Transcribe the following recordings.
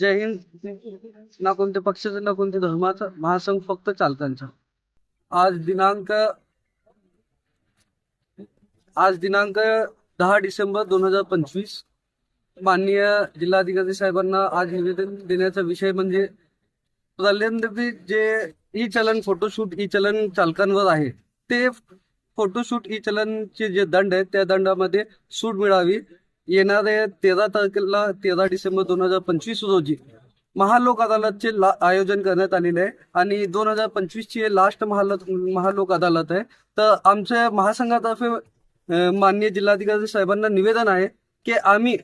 जय हिंद. ना कोणत्या पक्षाचा ना कोणत्या धर्माचा, महासंघ फक्त चालकांचा. आज दिनांक आज दिनांक 10 डिसेंबर 2025. माननीय जिल्हाधिकारी साहेबांना आज निवेदन देण्याचा विषय म्हणजे प्रलंबित जे ई चलन फोटोशूट ई चलन चालकांवर आहे, ते फोटोशूट ई चलनचे जे दंड आहेत त्या दंडामध्ये सूट मिळावी. येणाऱ्या 13 डिसेंबर 2025 रोजी महालोक अदालतचे आयोजन करण्यात आलेले आहे आणि 2025 ची लास्ट महालोक अदालत आहे. तर आमच्या महासंघातर्फे माननीय जिल्हाधिकारी साहेबांना निवेदन आहे की आम्ही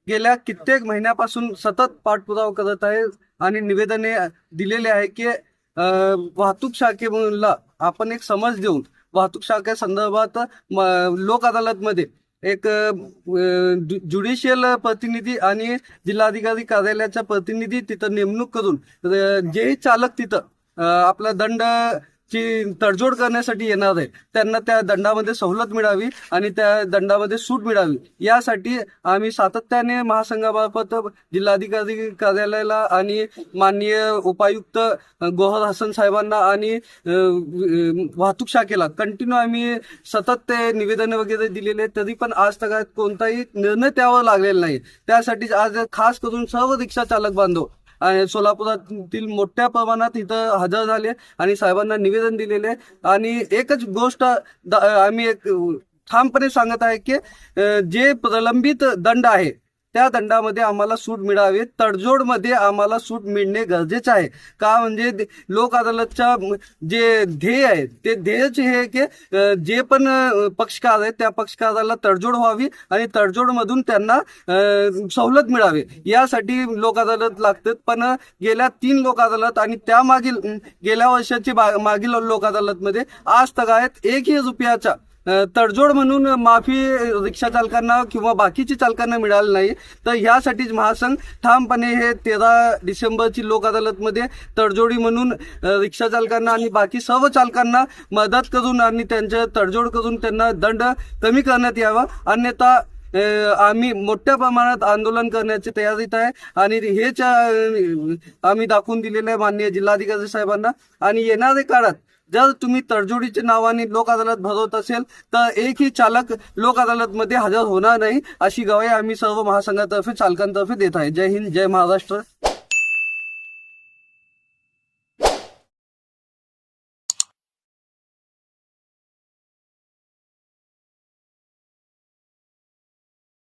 गेल्या कित्येक महिन्यापासून सतत पाठपुरावा करत आहे आणि निवेदने दिलेले आहे की वाहतूक शाखेला आपण एक समज देऊन वाहतूक शाखे संदर्भात लोक अदालतमध्ये एक ज्युडिशियल प्रतिनिधी आणि जिल्हाधिकारी कार्यालयाचा प्रतिनिधी तिथं नेमणूक करून जे चालक तिथं आपला दंड ची तडजोड करण्यासाठी येणार आहे त्यांना त्या दंडामध्ये सवलत मिळावी आणि त्या दंडामध्ये सूट मिळावी, यासाठी आम्ही सातत्याने महासंघामार्फत जिल्हाधिकारी कार्यालयाला आणि माननीय उपायुक्त गोहर हसन साहेबांना आणि वाहतूक शाखेला कंटिन्यू आम्ही सतत ते निवेदन वगैरे दिलेले, तरी पण आज तक कोणताही निर्णय त्यावर लागलेला नाही. त्यासाठी आज खास करून सर्व रिक्षा चालक बांधव आणि सोलापुरातील मोठ्या प्रमाणात इथं हजर झाले आणि साहेबांना निवेदन दिलेले. आणि एकच गोष्ट आम्ही एक ठामपणे सांगत आहे की जे प्रलंबित दंड आहे त्या दंडामध्ये आम्हाला सूट मिळावी, तडजोडमध्ये आम्हाला सूट मिळणे गरजेचं आहे. का म्हणजे लोक अदालतच्या जे ध्येय आहे ते ध्येयच हे की जे पण पक्षकार आहेत त्या पक्षकाराला तडजोड व्हावी आणि तडजोडमधून त्यांना सवलत मिळावी, यासाठी लोक अदालत लागतात. पण गेल्या 3 लोक अदालत आणि त्या मागील गेल्या वर्षाची मागील लोक अदालतमध्ये आज तक आहेत एकही रुपयाचा तडजोड म्हणून माफी रिक्षा चालकांना किंवा बाकीच्या चालकांना मिळालं नाही. तर ह्यासाठीच महासंघ ठामपणे हे 13 डिसेंबरची लोक अदालतमध्ये तडजोडी म्हणून रिक्षा चालकांना आणि बाकी सर्व चालकांना मदत करून आणि त्यांच्या तडजोड करून त्यांना दंड कमी करण्यात यावा, अन्यथा आम्ही मोठ्या प्रमाणात आंदोलन करण्याची तयारीत आहे. आणि हेच आम्ही दाखवून दिलेलं आहे माननीय जिल्हाधिकारी साहेबांना. आणि येणाऱ्या काळात जर तुम्ही तडजोडीच्या नावाने लोक अदालत भरवत असेल तर एकही चालक लोक अदालतमध्ये हजर होणार नाही, अशी ग्वाही आम्ही सर्व महासंघातर्फे चालकांतर्फे देत आहे. जय हिंद, जय महाराष्ट्र.